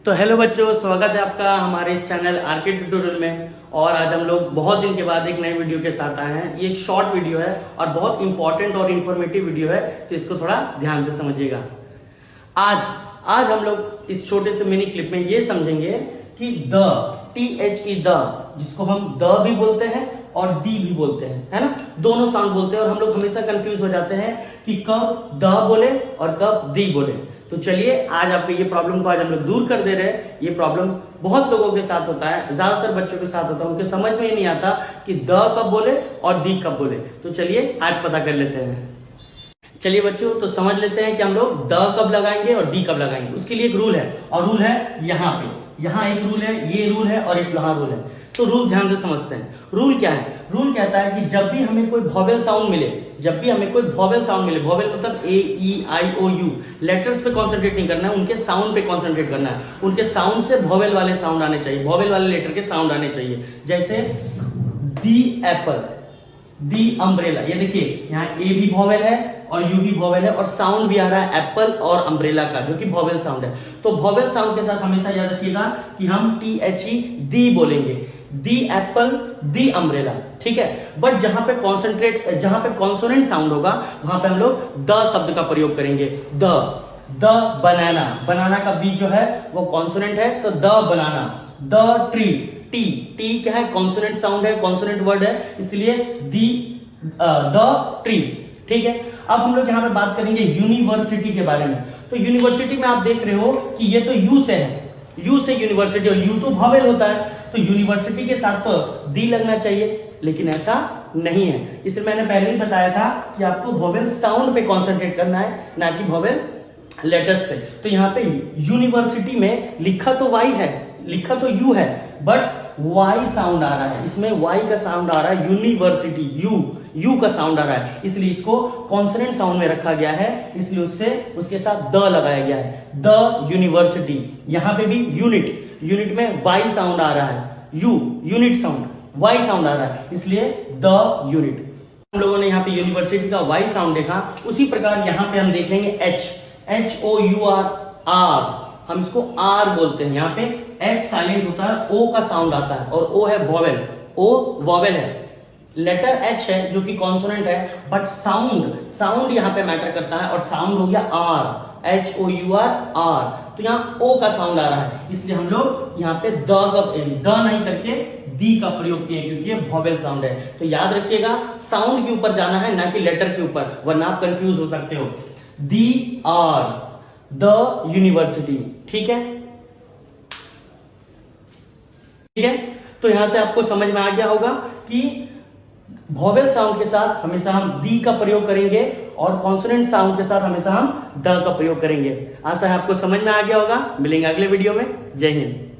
तो हेलो बच्चों, स्वागत है आपका हमारे इस चैनल आरके ट्यूटोरियल में। और आज हम लोग बहुत दिन के बाद एक नए वीडियो के साथ आए हैं। ये एक शॉर्ट वीडियो है और बहुत इंपॉर्टेंट और इन्फॉर्मेटिव वीडियो है, तो इसको थोड़ा ध्यान से समझिएगा। आज हम लोग इस छोटे से मिनी क्लिप में ये समझेंगे कि द THE द, जिसको हम द भी बोलते हैं और दी भी बोलते हैं, है ना, दोनों साउंड बोलते हैं। और हम लोग हमेशा कंफ्यूज हो जाते हैं कि कब द बोले और कब दी बोले। तो चलिए आज आपके ये प्रॉब्लम को आज हम लोग दूर कर दे रहे हैं। ये प्रॉब्लम बहुत लोगों के साथ होता है, ज्यादातर बच्चों के साथ होता है। उनके समझ में ही नहीं आता कि द कब बोले और दी कब बोले। तो चलिए आज पता कर लेते हैं। चलिए बच्चों, तो समझ लेते हैं कि हम लोग द कब लगाएंगे और दी कब लगाएंगे। उसके लिए एक रूल है, और रूल है यहाँ एक रूल है, ये रूल है और एक यहाँ रूल है। तो रूल ध्यान से समझते हैं। रूल क्या है? रूल कहता है कि जब भी हमें कोई वॉवेल साउंड मिले, वॉवेल मतलब A E I O U, letters पे कॉन्सेंट्रेट नहीं करना है, उनके साउंड पे कॉन्सेंट्रेट करना है। उनके साउंड से वॉवेल वाले साउंड आने चाहिए, वॉवेल वाले लेटर के साउंड आने चाहिए। जैसे दी एप्पल, दी अम्ब्रेला, ये देखिए यहाँ ए भी वॉवेल है और यू भी वॉवेल है और साउंड भी आ रहा है एप्पल और अम्ब्रेला का, जो कि वॉवेल साउंड है। तो वॉवेल साउंड के साथ हमेशा याद रखिएगा कि हम THE दी बोलेंगे, दी एप्पल, दी अम्ब्रेला, ठीक है। बट जहां पे कॉन्सोनेंट साउंड होगा वहां पे हम लोग द शब्द का प्रयोग करेंगे। द बनाना, बनाना का बी जो है वो कॉन्सोनेंट है, तो the banana. The tree, T क्या है? कॉन्सोनेंट साउंड है, कॉन्सोनेंट वर्ड है, इसलिए द ट्री, ठीक है। अब हम लोग यहाँ पे बात करेंगे यूनिवर्सिटी के बारे में। तो यूनिवर्सिटी में आप देख रहे हो कि ये तो यू से है, यू से यूनिवर्सिटी, और यू तो वॉवेल होता है, तो यूनिवर्सिटी के साथ तो दी लगना चाहिए, लेकिन ऐसा नहीं है। इसलिए मैंने पहले ही बताया था कि आपको वॉवेल साउंड पे कॉन्सेंट्रेट करना है, ना कि वॉवेल लेटर्स पे। तो यहाँ पे यूनिवर्सिटी में लिखा तो वाई है, लिखा तो यू है, बट वाई साउंड आ रहा है, इसमें वाई का साउंड आ रहा है। यूनिवर्सिटी, यू का साउंड आ रहा है, इसलिए इसको कॉन्सोनेंट साउंड में रखा गया है, इसलिए उसके साथ द लगाया गया है, द यूनिवर्सिटी। यहाँ पे भी यूनिट में वाई साउंड आ रहा है, यूनिट साउंड, वाई साउंड आ रहा है, इसलिए द यूनिट। हम लोगों ने यहाँ पे यूनिवर्सिटी का वाई साउंड देखा, उसी प्रकार यहाँ पे हम देखेंगे HOUR, हम इसको आर बोलते हैं। यहाँ पे H साइलेंट होता है, O का साउंड आता है, और O है वॉवेल, O वॉवेल है। लेटर H है जो कि कॉन्सोनेंट है, बट साउंड यहाँ पे मैटर करता है, और साउंड हो गया R, HOUR। तो यहाँ O का साउंड आ रहा है, इसलिए हम लोग यहाँ पे द नहीं करके दी का प्रयोग किए, क्योंकि ये वॉवेल साउंड है। तो याद रखिएगा, साउंड के ऊपर जाना है, ना कि लेटर के ऊपर, वरना आप कंफ्यूज हो सकते हो। दी आर, द यूनिवर्सिटी, ठीक है। तो यहां से आपको समझ में आ गया होगा कि वॉवेल साउंड के साथ हमेशा हम दी का प्रयोग करेंगे और कॉन्सोनेंट साउंड के साथ हमेशा हम द का प्रयोग करेंगे। आशा है आपको समझ में आ गया होगा। मिलेंगे अगले वीडियो में। जय हिंद।